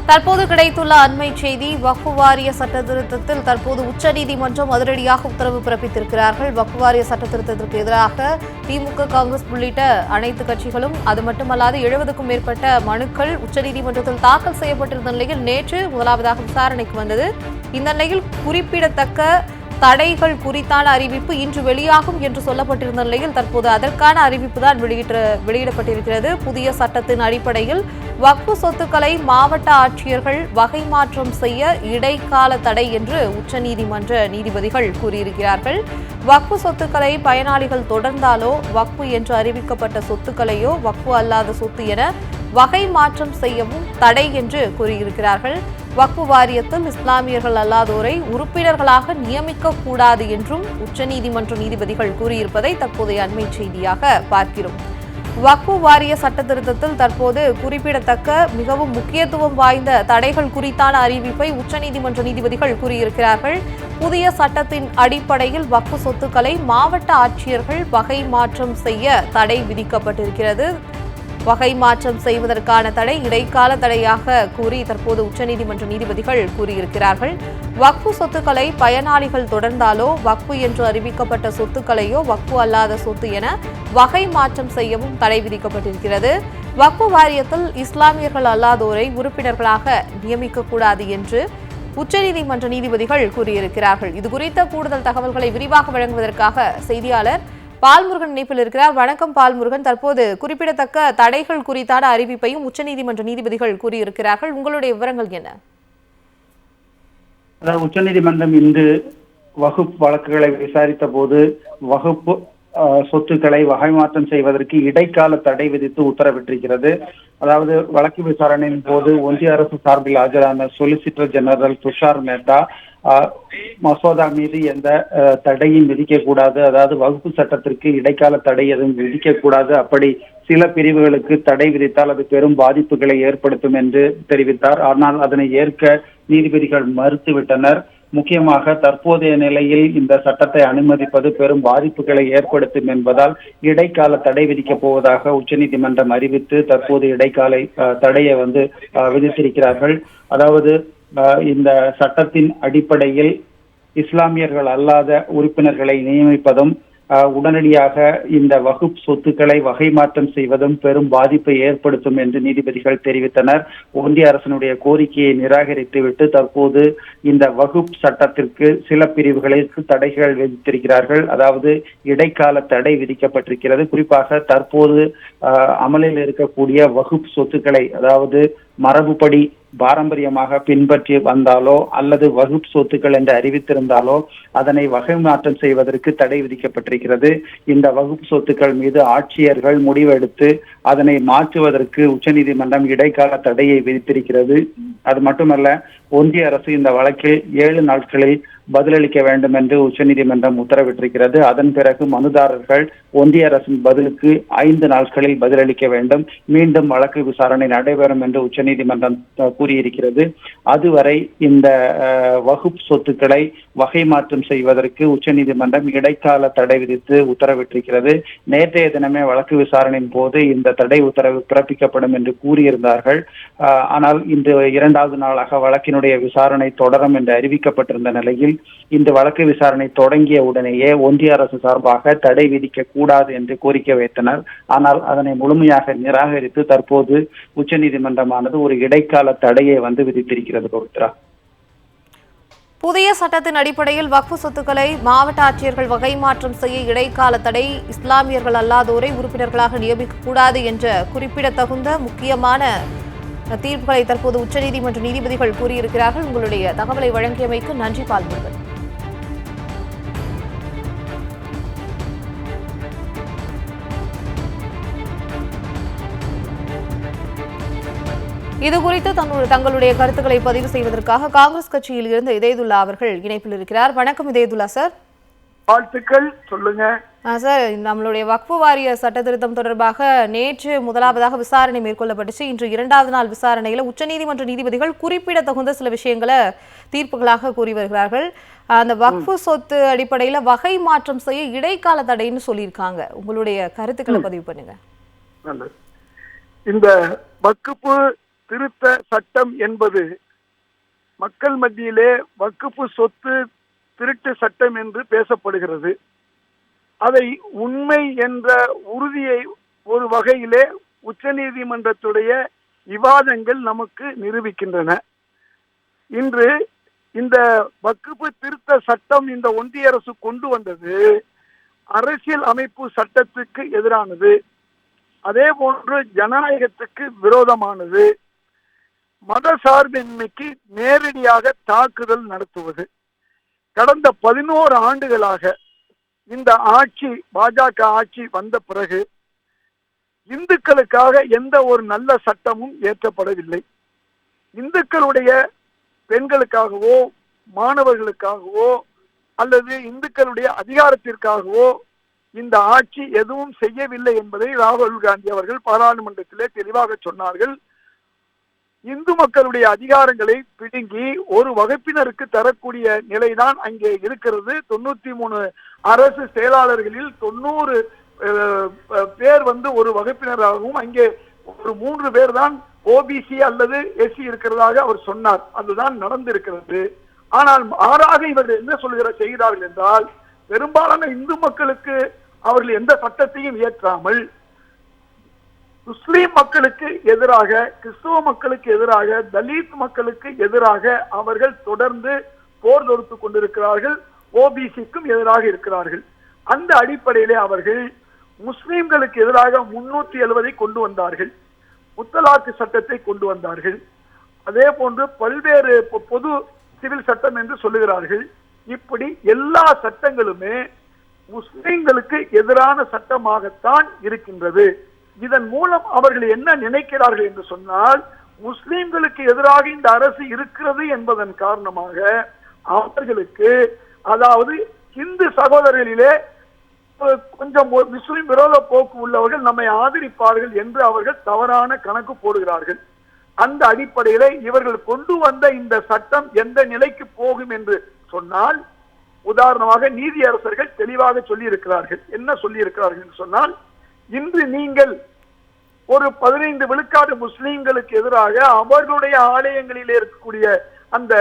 தற்போது கிடைத்துள்ள அண்மை செய்தி, வக்ஃப் வாரிய சட்ட திருத்தத்தில் தற்போது உச்சநீதிமன்றம் அதிரடியாக உத்தரவு பிறப்பித்திருக்கிறார்கள். வக்ஃப் வாரிய சட்ட திருத்தத்திற்கு எதிராக திமுக, காங்கிரஸ் உள்ளிட்ட அனைத்து கட்சிகளும், அது மட்டுமல்லாது 70க்கும் மேற்பட்ட மனுக்கள் உச்சநீதிமன்றத்தில் தாக்கல் செய்யப்பட்டிருந்த நிலையில் நேற்று முதலாவதாக விசாரணைக்கு வந்தது. இந்த நிலையில் குறிப்பிடத்தக்க தடைகள் குறித்தான அறிவிப்பு இன்று வெளியாகும் என்று சொல்லப்பட்டிருந்த நிலையில் தற்போது அதற்கான அறிவிப்பு தான் வெளியிடப்பட்டிருக்கிறது. புதிய சட்டத்தின் அடிப்படையில் வக்ஃப் சொத்துக்களை மாவட்ட ஆட்சியர்கள் வகை மாற்றம் செய்ய இடைக்கால தடை என்று உச்சநீதிமன்ற நீதிபதிகள் கூறியிருக்கிறார்கள். வக்ஃப் சொத்துக்களை பயனாளிகள் தொடர்ந்தாலோ, வக்ஃப் என்று அறிவிக்கப்பட்ட சொத்துக்களையோ வக்ஃப் அல்லாத சொத்து என வகை மாற்றம் செய்யவும் தடை என்று கூறியிருக்கிறார்கள். வக்ஃப் வாரியத்தில் இஸ்லாமியர்கள் அல்லாதோரை உறுப்பினர்களாக நியமிக்க கூடாது என்றும் உச்சநீதிமன்ற நீதிபதிகள் கூறியிருப்பதை தற்போதைய அண்மை செய்தியாக பார்க்கிறோம். வக்ஃப் வாரிய சட்ட திருத்தத்தில் தற்போது குறிப்பிடத்தக்க மிகவும் முக்கியத்துவம் வாய்ந்த தடைகள் குறித்தான அறிவிப்பை உச்சநீதிமன்ற நீதிபதிகள் கூறியிருக்கிறார்கள். புதிய சட்டத்தின் அடிப்படையில் வக்ஃப் சொத்துக்களை மாவட்ட ஆட்சியர்கள் வகை மாற்றம் செய்ய தடை விதிக்கப்பட்டிருக்கிறது. வகை மாற்றம் செய்வதற்கான தடை இடைக்கால தடையாக கூறி தற்போது உச்சநீதிமன்ற நீதிபதிகள் கூறியிருக்கிறார்கள். வக்ஃப் சொத்துக்களை பயனாளிகள் தொடர்ந்தாலோ, வக்ஃப் என்று அறிவிக்கப்பட்ட சொத்துக்களையோ வக்ஃப் அல்லாத சொத்து என வகை மாற்றம் செய்யவும் தடை விதிக்கப்பட்டிருக்கிறது. வக்ஃப் வாரியத்தில் இஸ்லாமியர்கள் அல்லாதோரை உறுப்பினர்களாக நியமிக்கக்கூடாது என்று உச்சநீதிமன்ற நீதிபதிகள் கூறியிருக்கிறார்கள். இது குறித்த கூடுதல் தகவல்களை விரிவாக வழங்குவதற்காக செய்தியாளர் பால்முருகன் இணைப்பில் இருக்கிறார். வணக்கம் பால்முருகன். தற்போது குறிப்பிடத்தக்க தடைகள் குறித்தான அறிவிப்பையும் உச்சநீதிமன்ற நீதிபதிகள் கூறியிருக்கிறார்கள். உங்களுடைய விவரங்கள் என்ன? அதாவது உச்சநீதிமன்றம் இன்று வகுப்பு வழக்குகளை விசாரித்த போது வகுப்பு சொத்துக்களை வகை மாற்றம் செய்வதற்கு இடைக்கால தடை விதித்து உத்தரவிட்டிருக்கிறது. அதாவது வழக்கு விசாரணையின் போது ஒன்றிய அரசு சார்பில் ஆஜரான சொலிசிட்டர் ஜெனரல் துஷார் மேத்தா மசோதா மீது எந்த தடையும் விதிக்க கூடாது, அதாவது வகுப்பு சட்டத்திற்கு இடைக்கால தடை எதுவும் விதிக்க கூடாது, அப்படி சில பிரிவுகளுக்கு தடை விதித்தால் அது பெரும் பாதிப்புகளை ஏற்படுத்தும் என்று தெரிவித்தார். ஆனால் அதனை ஏற்க நீதிபதிகள் மறுத்துவிட்டனர். முக்கியமாக தற்போதைய நிலையில் இந்த சட்டத்தை அனுமதிப்பது பெரும் பாதிப்புகளை ஏற்படுத்தும் என்பதால் இடைக்கால தடை விதிக்கப் போவதாக உச்சநீதிமன்றம் அறிவித்து தற்போது இடைக்கால தடையை விதித்திருக்கிறார்கள். அதாவது இந்த சட்டத்தின் அடிப்படையில் இஸ்லாமியர்கள் அல்லாத உறுப்பினர்களை நியமிப்பதும் உடனடியாக இந்த வகுப்பு சொத்துக்களை வகை மாற்றம் செய்வதும் பெரும் பாதிப்பை ஏற்படுத்தும் என்று நீதிபதிகள் தெரிவித்தனர். ஒன்றிய அரசினுடைய கோரிக்கையை நிராகரித்துவிட்டு தற்போது இந்த வகுப்பு சட்டத்திற்கு சில பிரிவுகளுக்கு தடைகள் விதித்திருக்கிறார்கள். அதாவது இடைக்கால தடை விதிக்கப்பட்டிருக்கிறது. குறிப்பாக தற்போது அமலில் இருக்கக்கூடிய வகுப்பு சொத்துக்களை, அதாவது மரபுப்படி பாரம்பரியமாக பின்பற்றி வந்தாலோ அல்லது வகுப்பு சொத்துக்கள் என்று அறிவித்திருந்தாலோ அதனை வகை மாற்றம் செய்வதற்கு தடை விதிக்கப்பட்டிருக்கிறது. இந்த வகுப்பு சொத்துக்கள் மீது ஆட்சியர்கள் முடிவெடுத்து அதனை மாற்றுவதற்கு உச்சநீதிமன்றம் இடைக்கால தடையை விதித்திருக்கிறது. அது மட்டுமல்ல, ஒன்றிய அரசு இந்த வழக்கில் 7 நாட்களில் பதிலளிக்க வேண்டும் என்று உச்சநீதிமன்றம் உத்தரவிட்டிருக்கிறது. அதன் பிறகு மனுதாரர்கள் ஒன்றிய அரசின் பதிலுக்கு 5 நாட்களில் பதிலளிக்க வேண்டும். மீண்டும் வழக்கு விசாரணை நடைபெறும் என்று உச்சநீதிமன்றம் கூறியிருக்கிறது. அதுவரை இந்த வகுப்பு சொத்துக்களை வகை மாற்றம் செய்வதற்கு உச்சநீதிமன்றம் இடைக்கால தடை விதித்து உத்தரவிட்டிருக்கிறது. நேற்றைய தினமே வழக்கு விசாரணையின் போது இந்த தடை உத்தரவு பிறப்பிக்கப்படும் என்று கூறியிருந்தார்கள். ஆனால் இன்று 2வது நாளாக வழக்கினுடைய விசாரணை தொடரும் என்று அறிவிக்கப்பட்டிருந்த நிலையில் இந்த வழக்கு விசாரணை தொடங்கிய உடனேயே ஒன்றிய அரசு சார்பாக தடை விதிக்க கூடாது என்று கோரிக்கை வைத்தனர். ஆனால் அதனை முழுமையாக நிராகரித்து தற்போது உச்சநீதிமன்றமானது ஒரு இடைக்கால தடையை விதித்திருக்கிறது. பவித்ரா, புதிய சட்டத்தின் அடிப்படையில் வக்ஃப் சொத்துக்களை மாவட்ட ஆட்சியர்கள் வகை மாற்றம் செய்ய இடைக்கால தடை, இஸ்லாமியர்கள் அல்லாதோரை உறுப்பினர்களாக நியமிக்கக்கூடாது என்ற குறிப்பிடத்தகுந்த முக்கியமான தீர்ப்புகளை தற்போது உச்சநீதிமன்ற நீதிபதிகள் கூறியிருக்கிறார்கள். உங்களுடைய தகவலை வழங்கியமைக்கு நன்றி பால்முருகன். இதுகுறித்து தங்களுடைய கருத்துக்களை பதிவு செய்வதற்காக காங்கிரஸ் கட்சியில் இருந்து இதயதுல்லா அவர்கள் இணைப்பில் இருக்கிறார். வணக்கம் இதயதுல்லா சார். வாழ்த்துக்கள். சொல்லுங்க சார். நம்மளுடைய வக்ஃப் வாரிய சட்ட திருத்தம் தொடர்பாக நேற்று முதலாவதாக விசாரணை மேற்கொள்ளப்பட்டுச்சு. இன்று 2வது நாள் விசாரணையில் உச்சநீதிமன்ற நீதிபதிகள் குறிப்பிடத்தகுந்த சில விஷயங்களை தீர்ப்புகளாக கூறி வருகிறார்கள். அந்த வக்ஃப் சொத்து அடிப்படையில் வகை மாற்றம் செய்ய இடைக்கால தடைன்னு சொல்லியிருக்காங்க. உங்களுடைய கருத்துக்களை பதிவு பண்ணுங்க. இந்த வக்ஃப் திருத்த சட்டம் என்பது மக்கள் மத்தியிலே வக்ஃபு சொத்து திருட்டு சட்டம் என்று பேசப்படுகிறது. அதை உண்மை என்ற உறுதியை ஒரு வகையிலே உச்சநீதிமன்றத்துடைய விவாதங்கள் நமக்கு நிரூபிக்கின்றன. இன்று இந்த வக்ஃபு திருத்த சட்டம் இந்த ஒன்றிய அரசு கொண்டு வந்தது அரசியல் அமைப்பு சட்டத்துக்கு எதிரானது, அதே போன்று ஜனநாயகத்துக்கு விரோதமானது, மத சார்பின்மைக்கு நேரடியாக தாக்குதல் நடத்துவது. கடந்த 11 ஆண்டுகளாக இந்த ஆட்சி, பாஜக ஆட்சி வந்த பிறகு இந்துக்களுக்காக எந்த ஒரு நல்ல சட்டமும் இயற்றப்படவில்லை. இந்துக்களுடைய பெண்களுக்காகவோ மாணவர்களுக்காகவோ அல்லது இந்துக்களுடைய அதிகாரத்திற்காகவோ இந்த ஆட்சி எதுவும் செய்யவில்லை என்பதை ராகுல் காந்தி அவர்கள் பாராளுமன்றத்திலே தெளிவாக சொன்னார்கள். இந்து மக்களுடைய அதிகாரங்களை பிடுங்கி ஒரு வகுப்பினருக்கு தரக்கூடிய நிலைதான் அங்கே இருக்கிறது. 93 அரசு செயலாளர்களில் 90 பேர் ஒரு வகுப்பினராகவும் அங்கே ஒரு 3 பேர் தான் ஓபிசி அல்லது எஸ்சி இருக்கிறதாக அவர் சொன்னார். அதுதான் நடந்திருக்கிறது. ஆனால் மாறாக இவர்கள் என்ன செய்கிறார்கள் என்றால், பெரும்பாலான இந்து மக்களுக்கு அவர்கள் எந்த சட்டத்தையும் இயற்றாமல் முஸ்லிம் மக்களுக்கு எதிராக, கிறிஸ்துவ மக்களுக்கு எதிராக, தலித் மக்களுக்கு எதிராக அவர்கள் தொடர்ந்து போர் தொடுத்துக் கொண்டிருக்கிறார்கள். ஓபிசிக்கும் எதிராக இருக்கிறார்கள். அந்த அடிப்படையிலே அவர்கள் முஸ்லிம்களுக்கு எதிராக 370 கொண்டு வந்தார்கள். முத்தலாக்கு சட்டத்தை கொண்டு வந்தார்கள். அதே போன்று பல்வேறு பொது சிவில் சட்டம் என்று சொல்லுகிறார்கள். இப்படி எல்லா சட்டங்களுமே முஸ்லிம்களுக்கு எதிரான சட்டமாகத்தான் இருக்கின்றது. இதன் மூலம் அவர்கள் என்ன நினைக்கிறார்கள் என்று சொன்னால், முஸ்லிம்களுக்கு எதிராக இந்த அரசு இருக்கிறது என்பதன் காரணமாக அவர்களுக்கு, அதாவது இந்து சகோதரர்களிலே கொஞ்சம் முஸ்லிம் விரோத போக்கு உள்ளவர்கள் நம்மை ஆதரிப்பார்கள் என்று அவர்கள் தவறான கணக்கு போடுகிறார்கள். அந்த அடிப்படையில இவர்கள் கொண்டு வந்த இந்த சட்டம் எந்த நிலைக்கு போகும் என்று சொன்னால், உதாரணமாக நீதியரசர்கள் தெளிவாக சொல்லி இருக்கிறார்கள். என்ன சொல்லி இருக்கிறார்கள் என்று சொன்னால், இன்று நீங்கள் ஒரு 15 விழுக்காடு முஸ்லிம்களுக்கு எதிராக அவர்களுடைய ஆலயங்களில் இருக்கக்கூடிய அந்த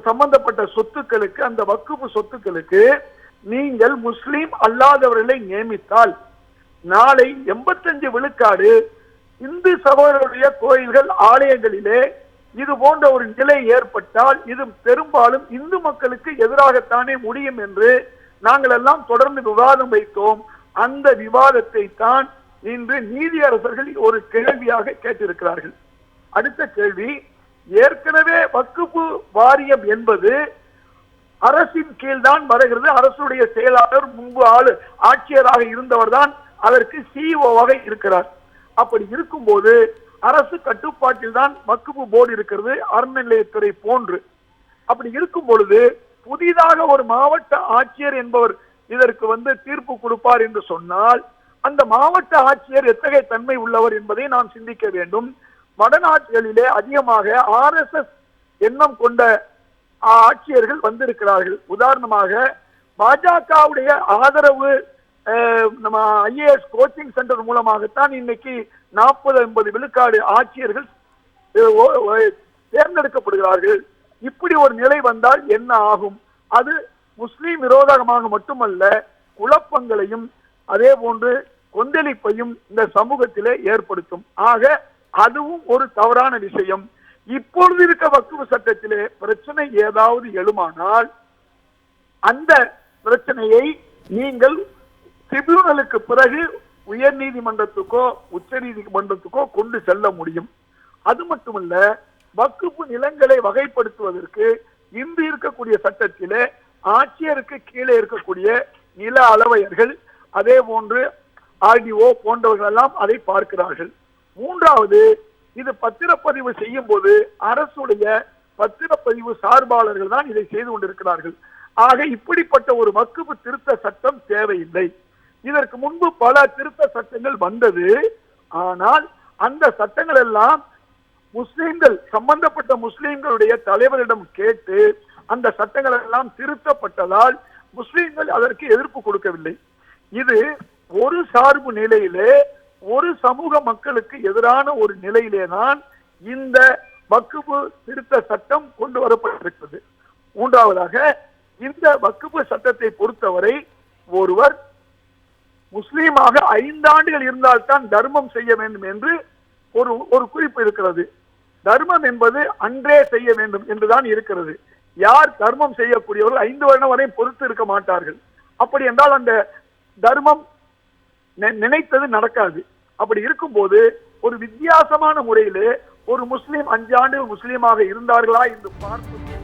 சம்பந்தப்பட்ட சொத்துக்களுக்கு, அந்த வக்ஃபு சொத்துக்களுக்கு நீங்கள் முஸ்லிம் அல்லாதவர்களை நியமித்தால், நாளை 85 விழுக்காடு இந்து சகோதரருடைய கோயில்கள், ஆலயங்களிலே இது போன்ற ஒரு நிலை ஏற்பட்டால் இது பெரும்பாலும் இந்து மக்களுக்கு எதிராகத்தானே முடியும் என்று நாங்கள் எல்லாம் தொடர்ந்து விவாதம் வைத்தோம். அந்த விவாதத்தை தான் இன்று நீதியரசர்கள் ஒரு கேள்வியாக கேட்டிருக்கிறார்கள். அடுத்த கேள்வி, ஏற்கனவே வக்ஃபு வாரியம் என்பது அரசின் கீழ் தான் வருகிறது. அரசுடைய செயலாளர் முன்பு ஆட்சியராக இருந்தவர் தான் அதற்கு சிஇஓவாக இருக்கிறார். அப்படி இருக்கும்போது அரசு கட்டுப்பாட்டில் தான் வக்ஃபு போர்டு இருக்கிறது, அறநிலையத்துறை போன்று. அப்படி இருக்கும் பொழுது புதிதாக ஒரு மாவட்ட ஆட்சியர் என்பவர் இதற்கு தீர்ப்பு கொடுப்பார் என்று சொன்னால், அந்த மாவட்ட ஆட்சியர் எத்தகைய தன்மை உள்ளவர் என்பதை நாம் சிந்திக்க வேண்டும். வடநாடுகளிலே அதிகமாக RSS எண்ணம் கொண்ட ஆட்சியர்கள் வந்திருக்கிறார்கள். உதாரணமாக பாஜகவுடைய ஆதரவு நம்ம IAS கோச்சிங் சென்டர் மூலமாகத்தான் இன்னைக்கு 40-50 விழுக்காடு ஆட்சியர்கள் தேர்ந்தெடுக்கப்படுகிறார்கள். இப்படி ஒரு நிலை வந்தால் என்ன ஆகும்? அது முஸ்லிம் விரோதமாக மட்டுமல்ல, குழப்பங்களையும் அதே போன்று கொந்தளிப்பையும் இந்த சமூகத்திலே ஏற்படுத்தும். ஆக அதுவும் ஒரு தவறான விஷயம். இப்பொழுது இருக்க வக்ஃபு சட்டத்திலே பிரச்சனை ஏதாவது எழுமானால் அந்த பிரச்சனையை நீங்கள் ட்ரிபியூனலுக்கு பிறகு உயர் நீதிமன்றத்துக்கோ உச்ச நீதிமன்றத்துக்கோ கொண்டு செல்ல முடியும். அது மட்டுமல்ல, வக்ஃபு நிலங்களை வகைப்படுத்துவதற்கு இன்று இருக்கக்கூடிய சட்டத்திலே ஆட்சியருக்கு கீழே இருக்கக்கூடிய நில அளவையர்கள், அதே போன்று RDO போன்றவர்கள் எல்லாம் அதை பார்க்கிறார்கள். மூன்றாவது, இது பத்திரப்பதிவு செய்யும் போது அரசுடைய பத்திரப்பதிவு சார்பாளர்கள் தான் இதை செய்து கொண்டிருக்கிறார்கள். ஆக இப்படிப்பட்ட ஒரு வக்ஃபு திருத்த சட்டம் தேவையில்லை. இதற்கு முன்பு பல திருத்த சட்டங்கள் வந்தது. ஆனால் அந்த சட்டங்கள் எல்லாம் முஸ்லிம்கள், சம்பந்தப்பட்ட முஸ்லிம்களுடைய தலைவரிடம் கேட்டு அந்த சட்டங்கள் எல்லாம் திருத்தப்பட்டதால் முஸ்லிம்கள் அதற்கு எதிர்ப்பு கொடுக்கவில்லை. இது ஒரு சார்பு நிலையிலே, ஒரு சமூக மக்களுக்கு எதிரான ஒரு நிலையிலே தான் இந்த வக்ஃபு திருத்த சட்டம் கொண்டு வரப்பட்டிருக்கிறது. மூன்றாவதாக, இந்த வக்ஃபு சட்டத்தை பொறுத்தவரை ஒருவர் முஸ்லீமாக 5 ஆண்டுகள் இருந்தால்தான் தர்மம் செய்ய வேண்டும் என்று ஒரு குறிப்பு இருக்கிறது. தர்மம் என்பது அன்றே செய்ய வேண்டும் என்றுதான் இருக்கிறது. யார் தர்மம் செய்யக்கூடியவர்கள் 5 வருடம் வரை பொறுத்து இருக்க மாட்டார்கள். அப்படி என்றால் அந்த தர்மம் நினைத்தது நடக்காது. அப்படி இருக்கும்போது ஒரு வித்தியாசமான முறையிலே ஒரு முஸ்லீம் 5 ஆண்டுகள் முஸ்லீமாக இருந்தார்களா என்று பார்த்து